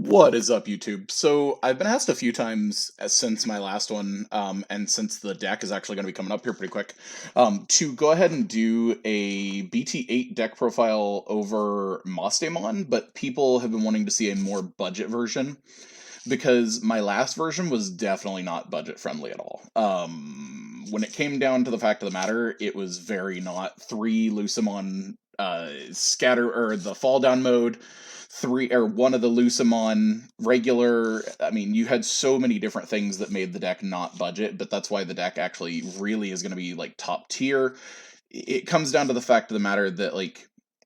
What is up, YouTube? So I've been asked a few times since my last one, and since the deck is actually going to be coming up here pretty quick, to go ahead and do a BT8 deck profile over Mastemon, but people have been wanting to see a more budget version because my last version was definitely not budget friendly at all. When it came down to the fact of the matter, it was very not three Lucemon scatter or the fall down mode, three or one of the Lucemon regular. I mean, you had so many different things that made the deck not budget, but that's why the deck actually really is going to be like top tier. It comes down to the fact of the matter that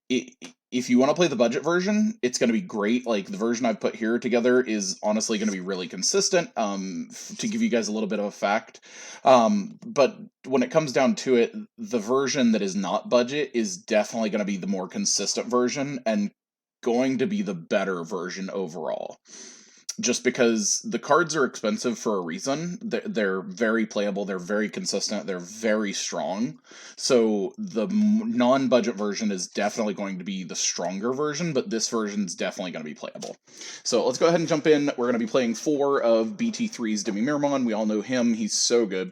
if you want to play the budget version, it's going to be great. Like the version I've put here together is honestly going to be really consistent. To give you guys a little bit of a fact, but when it comes down to it, the version that is not budget is definitely going to be the more consistent version and going to be the better version overall. Just because the cards are expensive for a reason. They're very playable, they're very consistent, they're very strong. So the non-budget version is definitely going to be the stronger version, but this version is definitely going to be playable. So let's go ahead and jump in. We're going to be playing 4 of BT3's Digimon. We all know him, he's so good.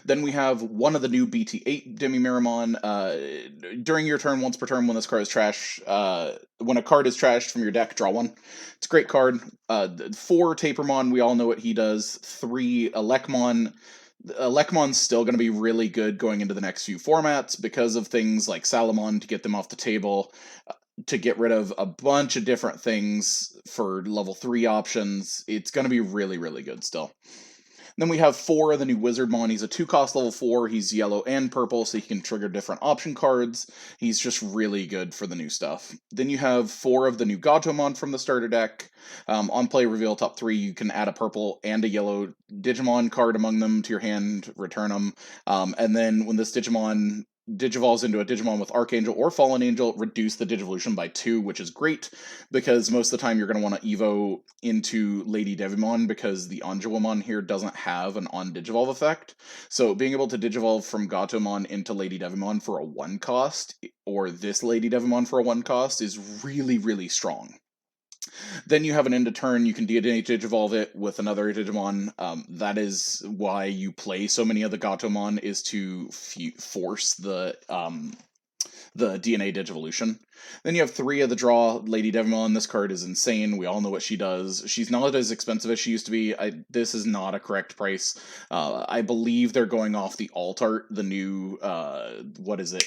Then we have one of the new BT8 Digimon. During your turn, once per turn, when this card is trash, when a card is trashed from your deck, draw one. It's a great card. 4 Tapermon, we all know what he does. 3 Elecmon. Elecmon's still going to be really good going into the next few formats because of things like Salamon to get them off the table, to get rid of a bunch of different things for level 3 options. It's going to be really, really good still. Then we have 4 of the new Wizardmon. He's a 2-cost level 4. He's yellow and purple, so he can trigger different option cards. He's just really good for the new stuff. Then you have 4 of the new Gatomon from the starter deck. On play, reveal top 3. You can add a purple and a yellow Digimon card among them to your hand, return them. And then when this Digimon digivolves into a Digimon with Archangel or Fallen Angel, reduce the Digivolution by 2, which is great, because most of the time you're going to want to Evo into Lady Devimon, because the Anjouamon here doesn't have an on-Digivolve effect. So being able to Digivolve from Gatomon into Lady Devimon for a 1-cost, or this Lady Devimon for a 1-cost, is really, really strong. Then you have an end of turn, you can Digivolve it with another Digimon. That is why you play so many of the Gatomon, is to force the DNA Digivolution. Then you have 3 of the draw, Lady Devimon. This card is insane. We all know what she does. She's not as expensive as she used to be. This is not a correct price. I believe they're going off the alt art, the new, what is it?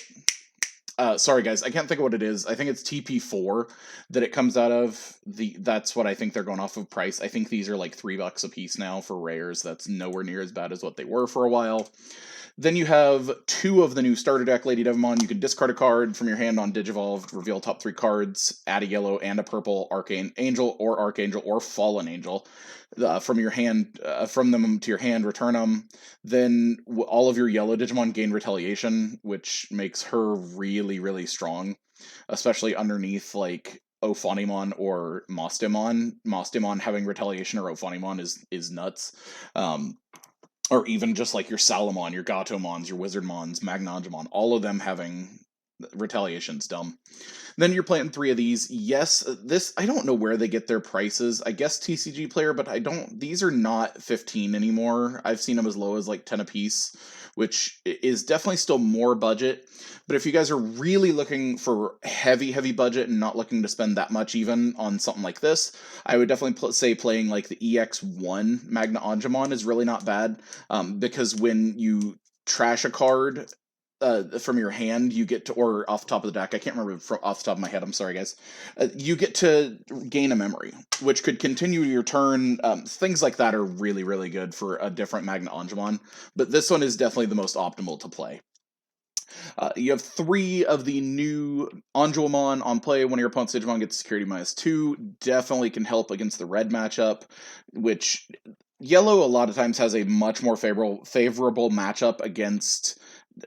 Sorry guys, I can't think of what it is. I think it's TP4 that it comes out of. That's what I think they're going off of price. I think these are like $3 a piece now for rares. That's nowhere near as bad as what they were for a while. Then you have 2 of the new starter deck Lady Devimon. You can discard a card from your hand on Digivolve, reveal top 3 cards, add a yellow and a purple Archangel or Fallen Angel from your hand, from them to your hand, return them. Then all of your yellow Digimon gain Retaliation, which makes her really, really strong, especially underneath like Ophanimon or Mastemon. Mastemon having Retaliation or Ophanimon is nuts. Or even just like your Salamon, your Gatomons, your Wizardmons, Magnanjamon, all of them having Retaliation's dumb. Then you're playing 3 of these. Yes, I don't know where they get their prices. I guess TCG Player, but these are not 15 anymore. I've seen them as low as like 10 a piece, which is definitely still more budget. But if you guys are really looking for heavy budget and not looking to spend that much even on something like this, I would definitely say playing like the EX1 Magnanjamon is really not bad, because when you trash a card from your hand, you get to, or off the top of the deck, I can't remember off the top of my head, I'm sorry guys, you get to gain a memory, which could continue your turn. Things like that are really, really good for a different Magnanjamon, but this one is definitely the most optimal to play. You have 3 of the new Anjouamon on play. When your opponent's Digimon gets security -2, definitely can help against the red matchup, which yellow a lot of times has a much more favorable matchup against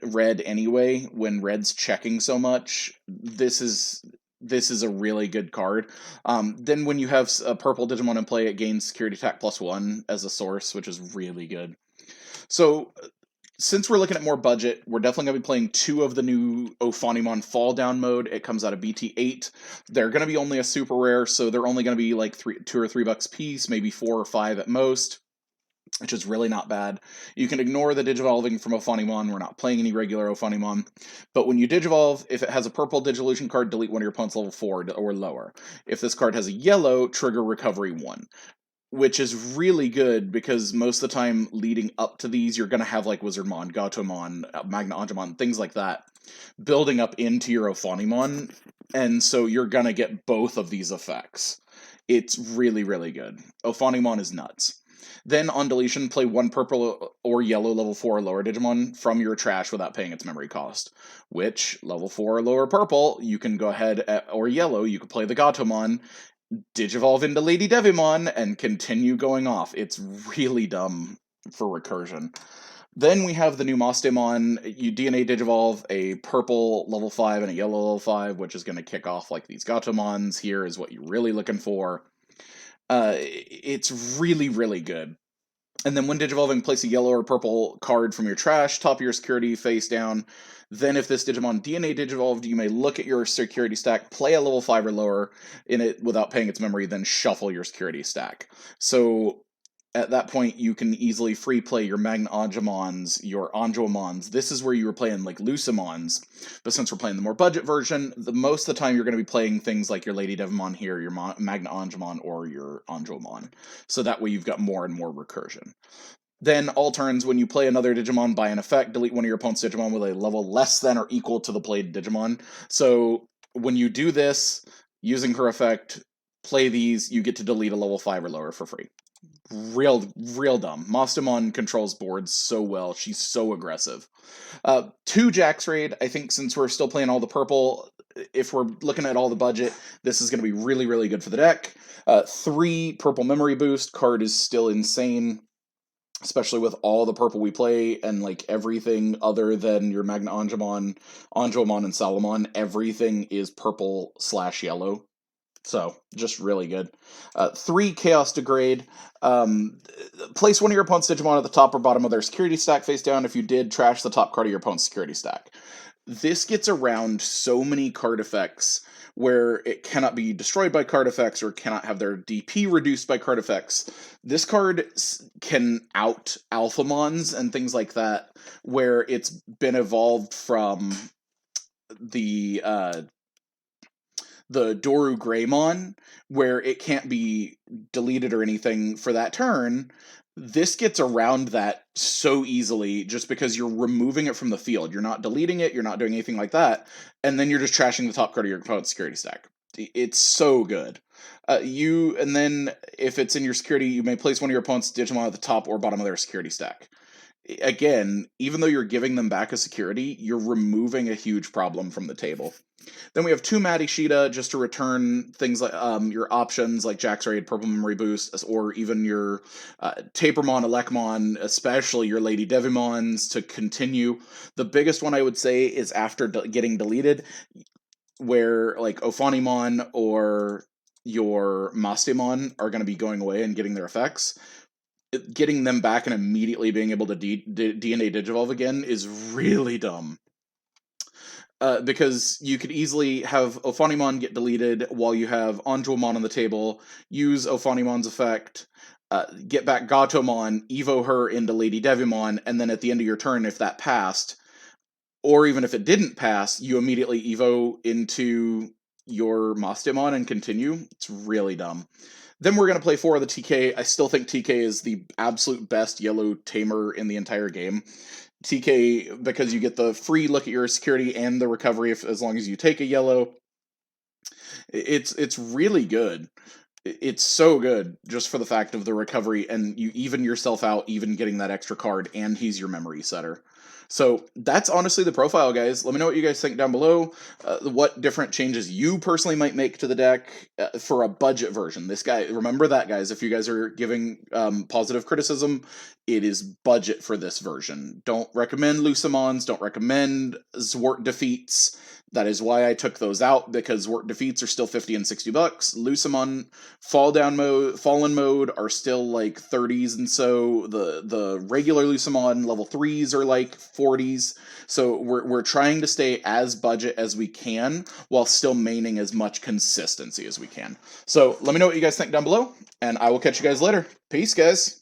red anyway. When red's checking so much, this is a really good card. Then when you have a purple Digimon in play, it gains security attack +1 as a source, which is really good. So since we're looking at more budget, we're definitely going to be playing 2 of the new Ophanimon Fall Down mode. It comes out of BT8. They're going to be only a super rare, so they're only going to be like $2 or $3 piece, maybe 4 or 5 at most, which is really not bad. You can ignore the Digivolving from Ophanimon. We're not playing any regular Ophanimon. But when you Digivolve, if it has a purple Digivolution card, delete one of your opponent's level 4 or lower. If this card has a yellow, trigger Recovery 1. Which is really good because most of the time leading up to these, you're going to have like Wizardmon, Gatomon, MagnaAngemon, things like that, building up into your Ophanimon, and so you're going to get both of these effects. It's really, really good. Ophanimon is nuts. Then on deletion, play 1 purple or yellow level 4 or lower Digimon from your trash without paying its memory cost. Which, level 4 or lower purple, you can go ahead, or yellow, you can play the Gatomon, Digivolve into Lady Devimon, and continue going off. It's really dumb for recursion. Then we have the new Mastemon. You DNA Digivolve a purple level 5 and a yellow level 5, which is going to kick off like these Gatomons. Here is what you're really looking for. It's really, really good. And then when Digivolving, place a yellow or purple card from your trash, top of your security, face down. Then if this Digimon DNA Digivolved, you may look at your security stack, play a level 5 or lower in it without paying its memory, then shuffle your security stack. So at that point, you can easily free play your MagnaAngemons, your Angemons. This is where you were playing like Lucimons, but since we're playing the more budget version, most of the time you're going to be playing things like your Lady Devimon here, your MagnaAngemon, or your Angemon. So that way you've got more and more recursion. Then, all turns, when you play another Digimon by an effect, delete one of your opponent's Digimon with a level less than or equal to the played Digimon. So when you do this, using her effect, play these, you get to delete a level 5 or lower for free. Real dumb. Mastemon controls boards so well. She's so aggressive. 2 Jax Raid. I think since we're still playing all the purple, if we're looking at all the budget, this is going to be really, really good for the deck. 3 purple memory boost. Card is still insane, especially with all the purple we play and like everything other than your MagnaAngemon, Angemon, and Salamon. Everything is purple/yellow. So, just really good. 3 Chaos Degrade. Place one of your opponent's Digimon at the top or bottom of their security stack face down. If you did, trash the top card of your opponent's security stack. This gets around so many card effects where it cannot be destroyed by card effects or cannot have their DP reduced by card effects. This card can out Alphamons and things like that, where it's been evolved from the Doru Greymon, where it can't be deleted or anything for that turn. This gets around that so easily just because you're removing it from the field. You're not deleting it, you're not doing anything like that, and then you're just trashing the top card of your opponent's security stack. It's so good. And then if it's in your security, you may place one of your opponent's Digimon at the top or bottom of their security stack. Again, even though you're giving them back a security, you're removing a huge problem from the table. Then we have 2 Maddie Sheeta just to return things like your options like Jax Raid, Purple Memory Boost, or even your Tapermon, Elecmon, especially your Lady Devimons to continue. The biggest one I would say is after getting deleted, where like Ophanimon or your Mastemon are going to be going away and getting their effects. Getting them back and immediately being able to DNA Digivolve again is really dumb. Because you could easily have Ophanimon get deleted while you have Angemon on the table, use Ophanimon's effect, get back Gatomon, Evo her into Lady Devimon, and then at the end of your turn, if that passed, or even if it didn't pass, you immediately Evo into your Mastemon and continue. It's really dumb. Then we're going to play 4 of the TK. I still think TK is the absolute best yellow tamer in the entire game. TK, because you get the free look at your security and the recovery as long as you take a yellow. It's really good. It's so good just for the fact of the recovery, and you even yourself out even getting that extra card, and he's your memory setter. So that's honestly the profile, guys. Let me know what you guys think down below. What different changes you personally might make to the deck for a budget version. This guy, remember that, guys. If you guys are giving positive criticism, it is budget for this version. Don't recommend Lucimons. Don't recommend Zwart defeats. That is why I took those out, because Work Defeats are still 50 and $60. Lucemon Fallen mode are still like 30s, and so the regular Lucemon level 3s are like 40s. So we're trying to stay as budget as we can while still maintaining as much consistency as we can. So let me know what you guys think down below, and I will catch you guys later. Peace, guys.